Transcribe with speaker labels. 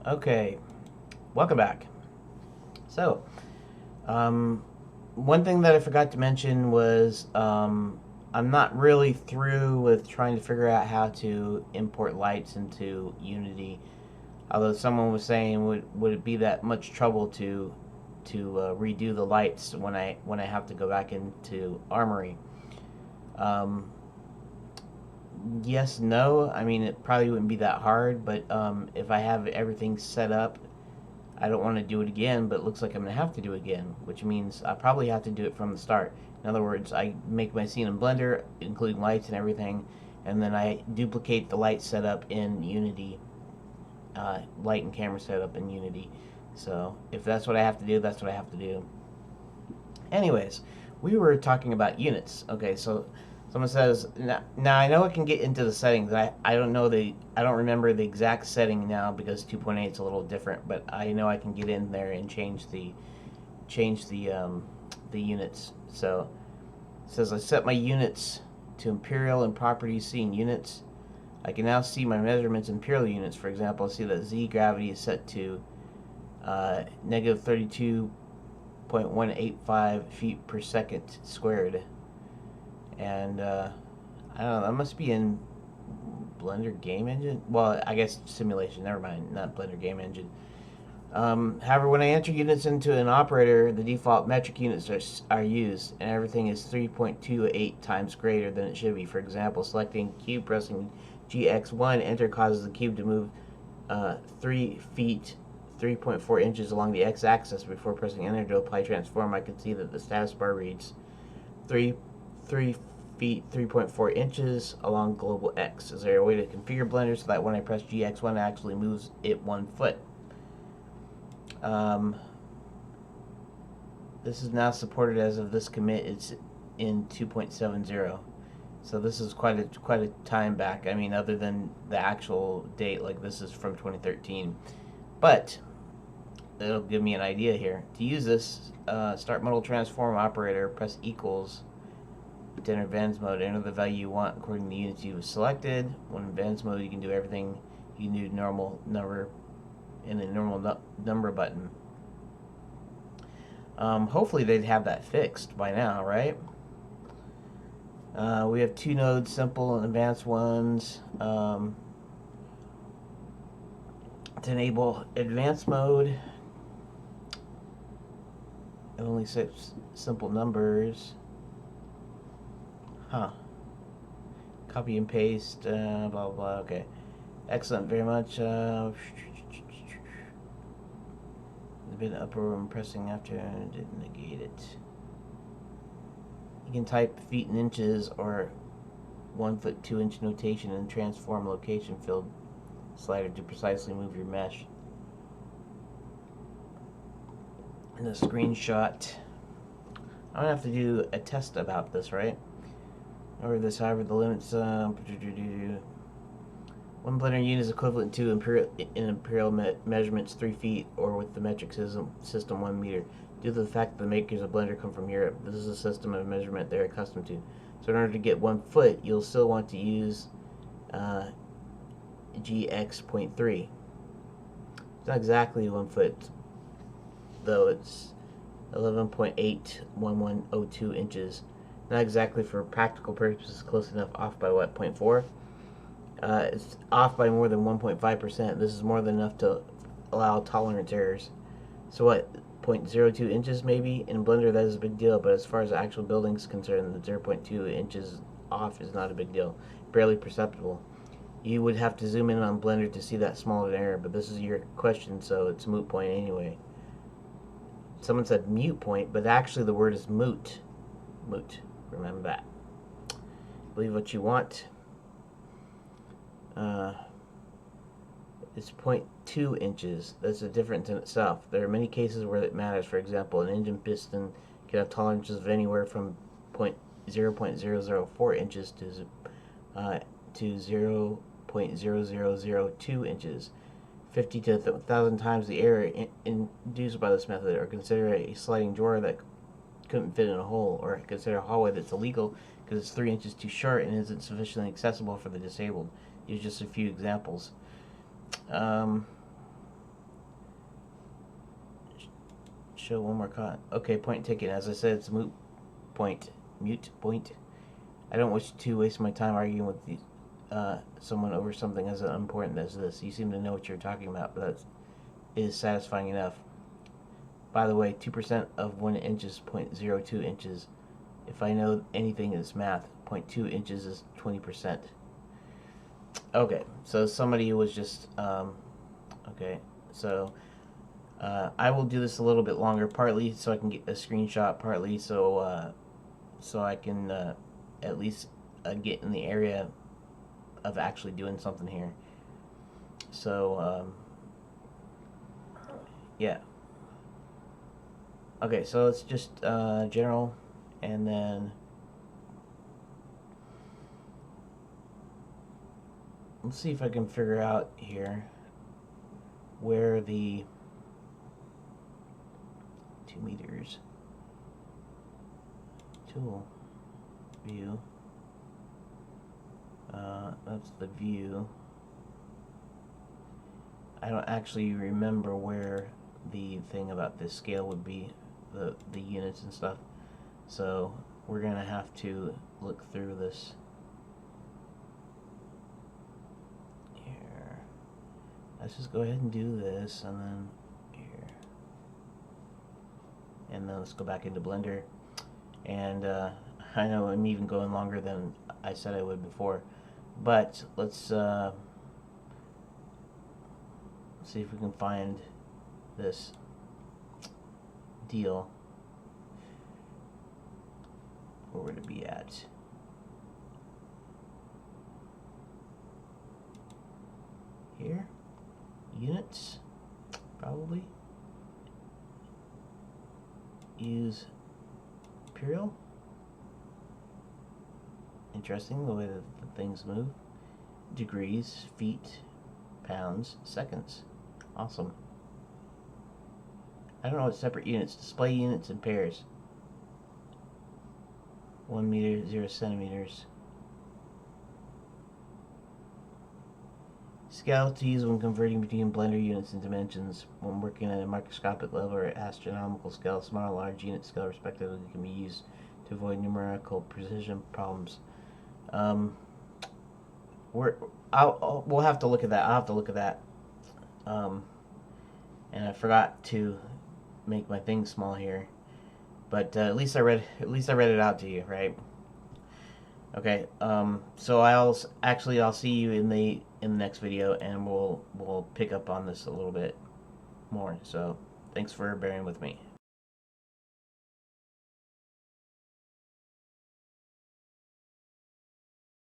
Speaker 1: Okay, welcome back. So, one thing that I forgot to mention was I'm not really through with trying to figure out how to import lights into Unity. Although someone was saying, would it be that much trouble to redo the lights when I have to go back into Armory? Um, yes, no. I mean, it probably wouldn't be that hard, but if I have everything set up, I don't want to do it again, but it looks like I'm going to have to do it again, which means I probably have to do it from the start. In other words, I make my scene in Blender, including lights and everything, and then I duplicate the light setup in Unity, light and camera setup in Unity. So if that's what I have to do, that's what I have to do. Anyways, we were talking about units. Okay, so someone says now I know I can get into the settings. I don't know I don't remember the exact setting now because 2.8 is a little different, but I know I can get in there and change the units. So it says I set my units to Imperial and properties scene units. I can now see my measurements in Imperial units. For example, I see that Z gravity is set to negative 32.185 feet per second squared. And I don't know, that must be in Blender Game Engine. Well, I guess simulation. Never mind, not Blender Game Engine. However, when I enter units into an operator, the default metric units are used, and everything is 3.28 times greater than it should be. For example, selecting cube, pressing GX1, enter causes the cube to move 3 feet 3.4 inches along the x-axis. Before pressing enter to apply transform, I can see that the status bar reads 3 feet 3.4 inches along global x. Is there a way to configure Blender so that when I press GX1 it actually moves it 1 foot? This is now supported as of this commit. It's in 2.70. So this is quite a time back. I mean, other than the actual date, like this is from 2013. But it'll give me an idea here. To use this, start modal transform operator, press equals to enter advanced mode. Enter the value you want according to the units you selected. When in advanced mode, you can do everything. You can do normal number in the normal number button. Hopefully they'd have that fixed by now, right? We have 2 nodes, simple and advanced ones. To enable advanced mode, only 6 simple numbers. Huh. Copy and paste, blah, blah, blah. Okay. Excellent, very much. There's been upper and pressing after, didn't negate it. You can type feet and inches or 1 foot 2 inch notation and transform location field slider to precisely move your mesh. And a screenshot. I'm gonna have to do a test about this, right? Or this, however, the limits. One Blender unit is equivalent to Imperial measurements 3 feet, or with the metric system 1 meter. Due to the fact that the makers of Blender come from Europe, this is a system of measurement they're accustomed to. So in order to get 1 foot, you'll still want to use GX.3. It's not exactly 1 foot, though. It's 11.81102 inches. Not exactly for practical purposes close enough, off by what, 0.4? It's off by more than 1.5%. This is more than enough to allow tolerance errors. So what, 0.02 inches maybe? In Blender that is a big deal, but as far as the actual building is concerned, the 0.2 inches off is not a big deal. Barely perceptible. You would have to zoom in on Blender to see that small of an error, but this is your question, so it's a moot point anyway. Someone said mute point, but actually the word is moot. Moot. Remember that. Believe what you want. It's 0.2 inches. That's a difference in itself. There are many cases where it matters. For example, an engine piston can have tolerances of anywhere from 0.0004 inches to 0.0002 inches. 50 to 1,000 times the error induced by this method. Or consider a sliding drawer that couldn't fit in a hole, or consider a hallway that's illegal because it's 3 inches too short and isn't sufficiently accessible for the disabled. Use just a few examples. show one more comment. Okay, point taken. As I said, it's a moot point. Mute point. I don't wish to waste my time arguing with someone over something as important as this. You seem to know what you're talking about, but that is satisfying enough. By the way, 2% of 1 inch is 0.02 inches. If I know anything in this math, 0.2 inches is 20%. Okay, so somebody was just, okay, so I will do this a little bit longer, partly so I can get a screenshot, partly so I can at least get in the area of actually doing something here. So, yeah. Okay, so it's just general, and then let's see if I can figure out here where the 2 meters tool view, that's the view. I don't actually remember where the thing about this scale would be, the units and stuff, so we're gonna have to look through this here. Let's just go ahead and do this, and then here, and then let's go back into Blender. And I know I'm even going longer than I said I would before, but let's see if we can find this deal. Where would it be at? Here? Units? Probably. Use Imperial. Interesting the way that the things move. Degrees, feet, pounds, seconds. Awesome. I don't know what separate units. Display units in pairs. 1 meter, 0 centimeters. Scale to use when converting between Blender units and dimensions. When working at a microscopic level or astronomical scale, small and large unit scale respectively can be used to avoid numerical precision problems. We'll have to look at that. I'll have to look at that. And I forgot to make my thing small here, but at least I read it out to you, right? Okay. So I'll see you in the next video, and we'll pick up on this a little bit more. So thanks for bearing with me.